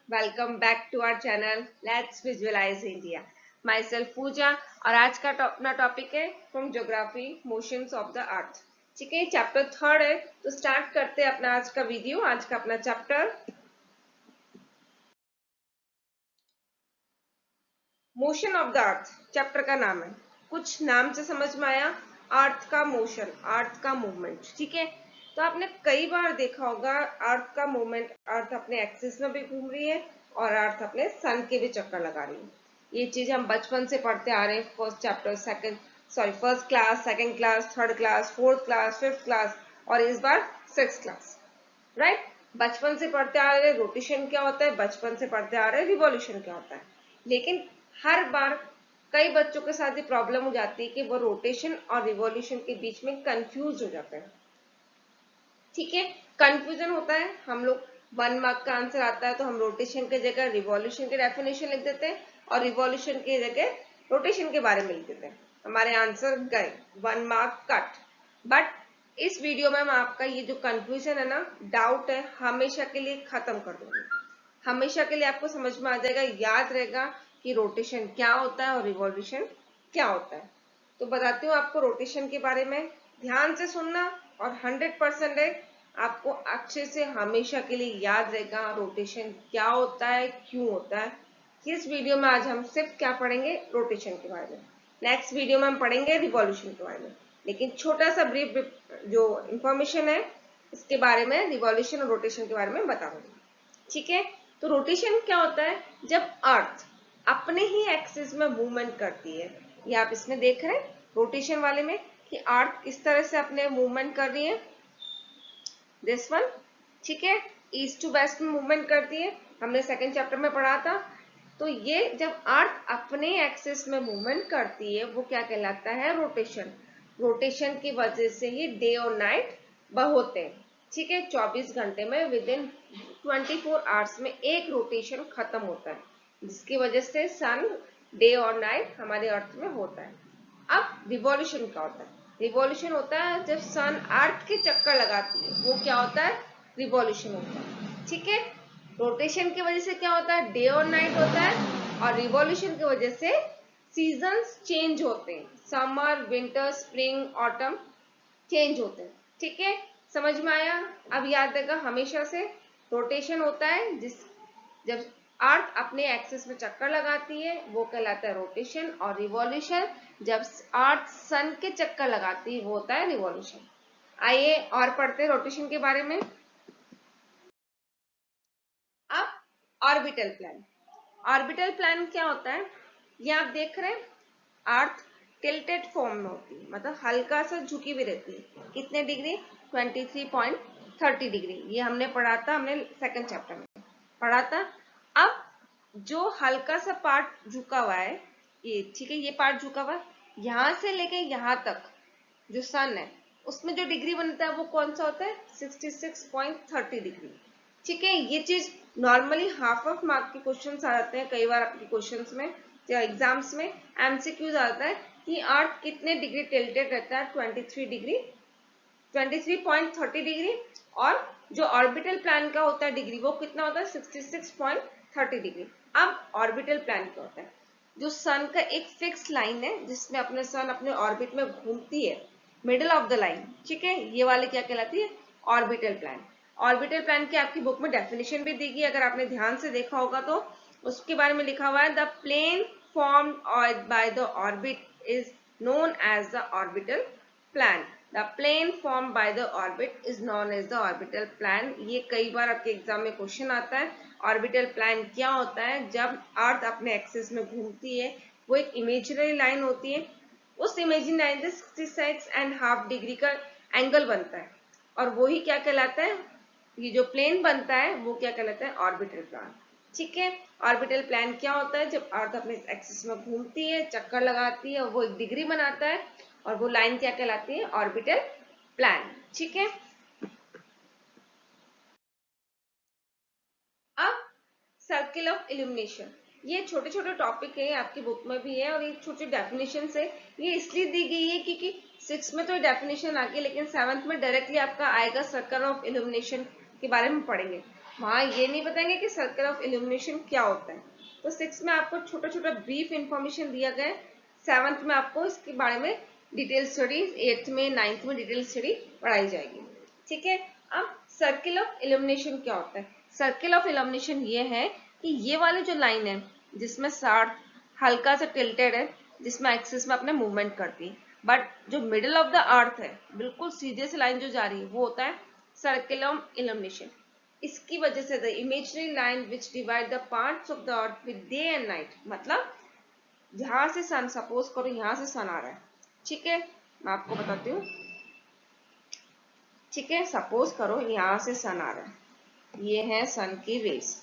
Welcome back to our channel. Let's visualize India. Myself पूजा और आज का अपना टॉपिक है from geography motions of the earth. ठीक है, चैप्टर 3 है, तो स्टार्ट करते हैं अपना आज का वीडियो। आज का अपना chapter motion of the earth chapter का नाम है। कुछ नाम से समझ में आया, अर्थ का मोशन, अर्थ का मूवमेंट। ठीक है, तो आपने कई बार देखा होगा अर्थ का मूवमेंट, अर्थ अपने एक्सिस में भी घूम रही है और अर्थ अपने सन के भी चक्कर लगा रही है। ये चीज हम बचपन से पढ़ते आ रहे हैं, first chapter, first class, second class, third class, fourth class, fifth class और इस बार सिक्स क्लास। राइट, बचपन से पढ़ते आ रहे हैं रोटेशन क्या होता है, बचपन से पढ़ते आ रहे हैं रिवॉल्यूशन क्या होता है। लेकिन हर बार कई बच्चों के साथ ये प्रॉब्लम हो जाती है कि वो रोटेशन और रिवॉल्यूशन के बीच में कंफ्यूज हो जाते हैं। ठीक है, कंफ्यूजन होता है, हम लोग 1 मार्क का आंसर आता है तो हम रोटेशन की जगह रिवॉल्यूशन की डेफिनेशन लिख देते हैं और रिवॉल्यूशन की जगह रोटेशन के बारे में लिख देते हैं। हमारे आंसर गए, 1 मार्क कट। बट इस वीडियो में मैं आपका ये जो कंफ्यूजन है ना, डाउट है, हमेशा के लिए खत्म कर दूंगी। हमेशा के लिए आपको समझ में आ जाएगा, याद रहेगा कि रोटेशन क्या होता है और रिवॉल्यूशन क्या होता है। तो बताती हूँ आपको रोटेशन के बारे में, ध्यान से सुनना और 100% है आपको अच्छे से हमेशा के लिए याद रहेगा रोटेशन क्या होता है, क्यों होता है। इस वीडियो में आज हम सिर्फ क्या पढ़ेंगे, रोटेशन के बारे में। नेक्स्ट वीडियो में हम पढ़ेंगे रिवॉल्यूशन के बारे में, लेकिन छोटा सा ब्रीफ जो इंफॉर्मेशन है इसके बारे में, रिवॉल्यूशन और रोटेशन के बारे में बताऊंगी। ठीक है, तो रोटेशन क्या होता है, जब अर्थ अपने ही एक्सिस में मूवमेंट करती है। ये आप इसमें देख रहे हैं रोटेशन वाले में कि अर्थ इस तरह से अपने मूवमेंट कर रही है, दिस वन। ठीक है, ईस्ट टू वेस्ट में मूवमेंट करती है, हमने सेकंड चैप्टर में पढ़ा था। तो ये जब अर्थ अपने एक्सिस में मूवमेंट करती है वो क्या कहलाता है, रोटेशन। रोटेशन की वजह से ही डे और नाइट होते हैं। ठीक है, 24 घंटे में विद इन 24 आवर्स में एक रोटेशन खत्म होता है, जिसकी वजह से सन, डे और नाइट हमारे अर्थ में होता है। अब रिवॉल्यूशन क्या होता है, रिवॉल्यूशन होता है जब सन अर्थ के चक्कर लगाती है, वो क्या होता है, रिवॉल्यूशन होता है। ठीक है, रोटेशन की वजह से क्या होता है, डे और नाइट होता है, और रिवॉल्यूशन की वजह से सीजन्स चेंज होते हैं, summer, winter, spring, autumn change होते हैं। ठीक है, समझ में आया। अब याद रखा हमेशा से, रोटेशन होता है जब अर्थ अपने एक्सिस में चक्कर लगाती है वो कहलाता है रोटेशन, और रिवॉल्यूशन जब अर्थ सन के चक्कर लगाती है वो होता है रिवॉल्यूशन। आइए और पढ़ते हैं रोटेशन के बारे में। अब ऑर्बिटल प्लान, ऑर्बिटल प्लान क्या होता है, ये आप देख रहे हैं, अर्थ टिल्टेड फॉर्म में होती है, मतलब हल्का सा झुकी हुई रहती है। कितने डिग्री, 23.30 डिग्री। ये हमने पढ़ा था, हमने सेकंड चैप्टर में पढ़ा था। अब जो हल्का सा पार्ट झुका हुआ है, ये ठीक है, ये पार्ट झुका हुआ है, यहां से लेके यहां तक जो सन है उसमें जो डिग्री बनता है वो कौन सा होता है, 66.30 डिग्री। ठीक है, ये चीज नॉर्मली हाफ ऑफ मार्क के क्वेश्चंस आ जाते हैं, कई बार आपके क्वेश्चंस में या एग्जाम्स में एमसीक्यूज आता है कि अर्थ कितने डिग्री टिल्टेड रहता है, 23 डिग्री, 23.30 डिग्री, और जो ऑर्बिटल प्लान का होता है डिग्री वो कितना होता है, 66.30 डिग्री। अब ऑर्बिटल प्लान क्या होता है, जो सन का एक फिक्स लाइन है जिसमें अपने सन अपने ऑर्बिट में घूमती है, मिडल ऑफ द लाइन। ठीक है, ये वाली क्या कहलाती है, ऑर्बिटल प्लान। ऑर्बिटल प्लान की आपकी बुक में डेफिनेशन भी दी गई, अगर आपने ध्यान से देखा होगा तो उसके बारे में लिखा हुआ है, the plane formed by the orbit is known as the orbital plan. The plane formed by the orbit is known as the orbital plan. ये कई बार आपके एग्जाम में क्वेश्चन आता है। ऑर्बिटल प्लान क्या होता है, जब अर्थ अपने एक्सिस में घूमती है वो एक इमेजिनरी लाइन होती है, उस इमेजिनरी लाइन से 66.5 डिग्री का एंगल बनता है, और वही क्या कहलाता है, ये जो प्लेन बनता है वो क्या कहलाता है, ऑर्बिटल प्लान। ठीक है, ऑर्बिटल प्लान क्या होता है, जब अर्थ अपने एक्सिस में घूमती है, चक्कर लगाती है, वो एक डिग्री बनाता है, और वो लाइन क्या कहलाती है, ऑर्बिटल प्लान। ठीक है, अब सर्किल ऑफ इल्यूमिनेशन, ये छोटे छोटे टॉपिक है, आपकी बुक में भी है, और ये छोटे डेफिनेशन है। ये इसलिए दी गई है क्योंकि 6 में तो डेफिनेशन आ गई, लेकिन 7th में डायरेक्टली आपका आएगा सर्कल ऑफ इल्यूमिनेशन के बारे में पढ़ेंगे। वहां ये नहीं बताएंगे कि सर्कल ऑफ इल्यूमिनेशन क्या होता है। तो 6 में आपको छोटा छोटा ब्रीफ इंफॉर्मेशन दिया गया है, 7th में आपको इसके बारे में डिटेल स्टडी, 8th में 9th में डिटेल स्टडी पढ़ाई जाएगी। ठीक है, अब सर्किल ऑफ इल्यूमिनेशन क्या होता है। सर्किल ऑफ इल्यूमिनेशन ये है कि ये वाली जो लाइन है जिसमें 60 हल्का सा टिल्टेड है, जिसमें एक्सिस में अपने मूवमेंट करती है, बट जो मिडिल ऑफ द अर्थ है बिल्कुल सीधे से लाइन जो जा रही है वो होता है सर्किल ऑफ इल्यूमिनेशन। इसकी वजह से the imaginary line which divide the parts of the earth with day and night, मतलब यहां से सन, सपोज करो यहां से सन आ रहा है, ठीक है, मैं आपको बताती हूँ। ठीक है, सपोज करो यहां से सन आ रहा है, ये है सन की रेज,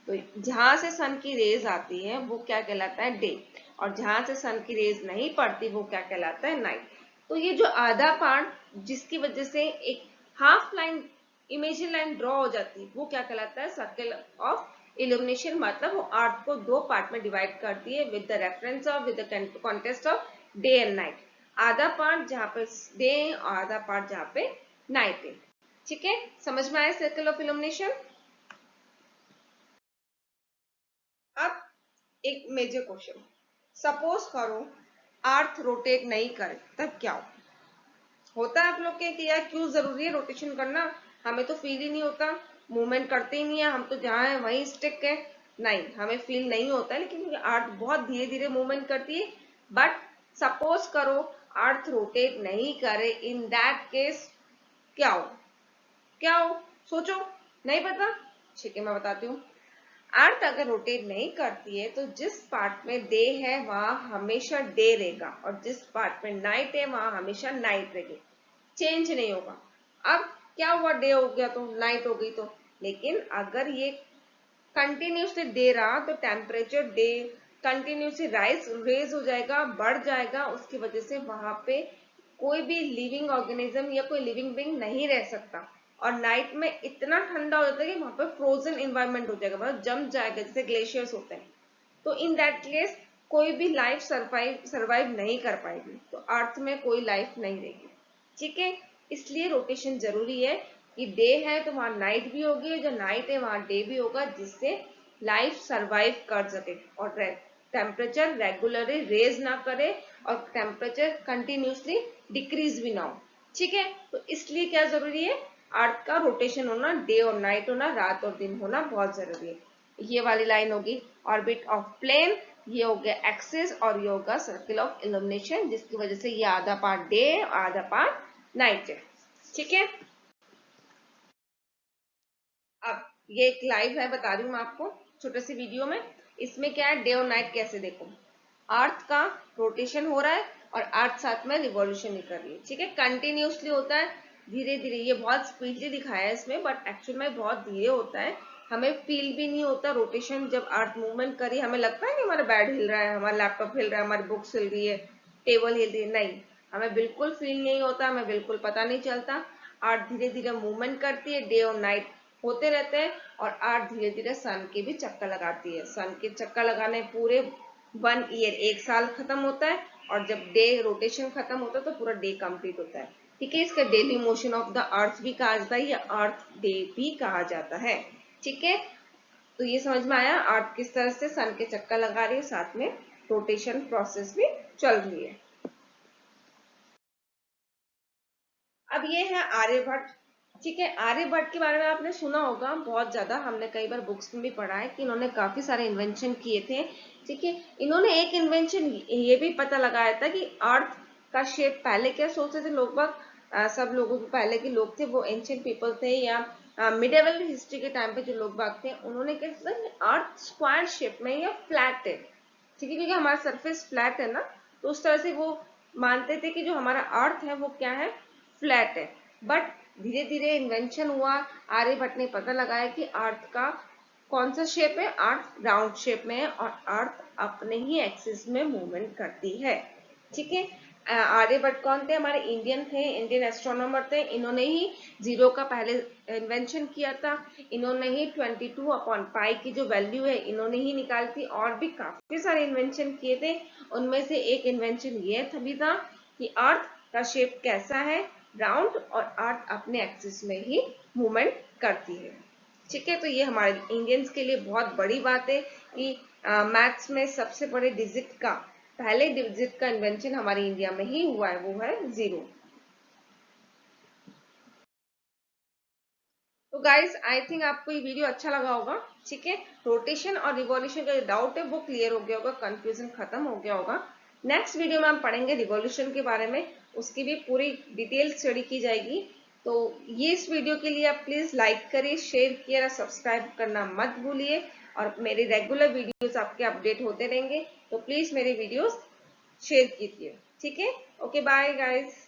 तो जहां से सन की रेज आती है वो क्या कहलाता है डे, और जहां से सन की रेज नहीं पड़ती वो क्या कहलाता है नाइट। तो ये जो आधा पार्ट जिसकी वजह से एक half line, imaginary line draw हो जाती है, वो क्या कहलाता है सर्कल ऑफ इल्यूमिनेशन। मतलब वो अर्थ को दो पार्ट में डिवाइड करती है with the reference of, with the contest of day and night. आधा पार्ट जहां पे डे और आधा पार्ट जहां पे नाइट है। ठीक है, समझ में आया सर्कल ऑफ इल्यूमिनेशन। अब एक मेजर क्वेश्चन, सपोज करो अर्थ रोटेट नहीं करे तब क्या हो। होता है आप लोग के कि यार क्यों जरूरी है रोटेशन करना, हमें तो फील ही नहीं होता, मूवमेंट करते ही नहीं है, हम तो जहाँ है वहीं स्टिक है। नहीं, हमें फील नहीं होता है, लेकिन अर्थ बहुत धीरे धीरे मूवमेंट करती है। बट सपोज करो अर्थ रोटेट नहीं करे, इन दैट केस क्या हो, क्या हो सोचो, नहीं पता। ठीक है, मैं बताती हूँ। अर्थ अगर रोटेट नहीं करती है तो जिस पार्ट में डे है वहां हमेशा डे रहेगा, और जिस पार्ट में नाइट है वहां हमेशा नाइट रहेगी, चेंज नहीं होगा। अब क्या हुआ, डे हो गया तो नाइट हो गई तो, लेकिन अगर ये कंटिन्यूसली डे रहा तो टेम्परेचर डे कंटिन्यूसली रेज हो जाएगा, बढ़ जाएगा, उसकी वजह से वहां पे कोई भी लिविंग ऑर्गेनिज्म या कोई लिविंग बीइंग नहीं रह सकता। और नाइट में इतना ठंडा हो जाता है कि वहां पे फ्रोजन इन्वायरमेंट हो जाएगा, मतलब जम जाएगा जैसे ग्लेशियर्स होते हैं। तो इन दैट केस कोई भी लाइफ सर्वाइव नहीं कर पाएगी, तो अर्थ में कोई लाइफ नहीं रहेगी। ठीक है, इसलिए रोटेशन जरूरी है कि डे है तो वहां नाइट भी होगी, जो नाइट है वहां डे भी होगा, जिससे लाइफ सरवाइव कर सके और टेम्परेचर रेगुलरली रेज ना करे और टेम्परेचर कंटिन्यूसली डिक्रीज भी ना हो। ठीक है, तो इसलिए क्या जरूरी है, अर्थ का रोटेशन होना, डे और नाइट होना, रात और दिन होना बहुत जरूरी है। ये वाली लाइन होगी ऑर्बिट ऑफ प्लेन, ये हो गया एक्सिस, और ये होगा सर्किल ऑफ इल्यूमिनेशन, जिसकी वजह से ये आधा पार्ट डे आधा पार्ट नाइट है। ठीक है, अब ये एक लाइव है, बता रही हूँ मैं आपको छोटे से वीडियो में। इसमें क्या है, डे और नाइट कैसे देखो, अर्थ का रोटेशन हो रहा है और अर्थ साथ में रिवॉल्यूशन नहीं कर रही है। ठीक है, कंटिन्यूसली होता है, धीरे धीरे, ये बहुत स्पीडली दिखाया है इसमें, बट एक्चुअल में बहुत धीरे होता है, हमें फील भी नहीं होता रोटेशन। जब अर्थ मूवमेंट करी हमें लगता है कि हमारा बेड हिल रहा है, हमारा लैपटॉप हिल रहा है, हमारी बुक्स हिल रही है, टेबल हिल रही है, नहीं, हमें बिल्कुल फील नहीं होता, हमें बिल्कुल पता नहीं चलता। अर्थ धीरे धीरे मूवमेंट करती है, डे और नाइट होते रहते हैं, और अर्थ धीरे धीरे सन के भी चक्कर लगाती है। सन के चक्कर लगाने पूरे 1 ईयर, 1 साल खत्म होता है, और जब डे रोटेशन खत्म होता है तो पूरा डे कंप्लीट होता है। ठीक है, इसका daily motion of the earth भी कहा जाता है या अर्थ डे भी कहा जाता है। ठीक है, तो ये समझ में आया अर्थ किस तरह से सन के चक्कर लगा रही है, साथ में रोटेशन प्रोसेस भी चल रही है। अब ये है आर्यभट्ट। ठीक है, आर्यभट्ट के बारे में आपने सुना होगा बहुत ज्यादा, हमने कई बार बुक्स में भी पढ़ा है कि इन्होंने काफी सारे इन्वेंशन किए थे। ठीक है, इन्होंने एक इन्वेंशन ये भी पता लगाया था कि अर्थ का शेप, पहले क्या सोचते थे लोग बाग, सब लोगों को, पहले के लोग थे वो एंशियंट पीपल थे या मिडिवल हिस्ट्री के टाइम पे जो लोग बाग थे, उन्होंने क्या सोचा अर्थ स्क्वायर शेप में या फ्लैट है। ठीक है, क्योंकि हमारा सरफेस फ्लैट है ना, तो उस तरह से वो मानते थे कि जो हमारा अर्थ है वो क्या है, फ्लैट है। बट धीरे धीरे इन्वेंशन हुआ, आर्यभट्ट ने पता लगाया कि अर्थ का कौन सा शेप है, अर्थ राउंड शेप में है और अर्थ अपने ही एक्सिस में मूवमेंट करती है। ठीक है, आर्यभट्ट कौन थे, हमारे इंडियन थे, इंडियन एस्ट्रोनॉमर थे, इन्होंने ही जीरो का पहले इन्वेंशन किया था, इन्होंने ही 22/पाई की जो वैल्यू है इन्होंने ही निकाली थी, और भी काफी सारे इन्वेंशन किए थे। उनमें से एक इन्वेंशन ये भी था कि अर्थ का शेप कैसा है, राउंड, और अर्थ अपने एक्सिस में ही मूवमेंट करती है। ठीक है। तो ये हमारे इंडियंस के लिए बहुत बड़ी बात है कि मैथ्स में सबसे बड़े डिजिट का, पहले डिजिट का इन्वेंशन हमारे इंडिया में ही हुआ है, वो है 0। तो गाइस आई थिंक आपको ये वीडियो अच्छा लगा होगा। ठीक है, रोटेशन और रिवॉल्यूशन का जो डाउट है वो क्लियर हो गया होगा, कंफ्यूजन खत्म हो गया होगा। नेक्स्ट वीडियो में हम पढ़ेंगे रिवॉल्यूशन के बारे में, उसकी भी पूरी डिटेल स्टडी की जाएगी। तो ये इस वीडियो के लिए आप प्लीज लाइक करिए, शेयर किए और सब्सक्राइब करना मत भूलिए, और मेरे रेगुलर वीडियोस आपके अपडेट होते रहेंगे। तो प्लीज मेरे वीडियोस शेयर कीजिए। ठीक है, ओके बाय गाइस।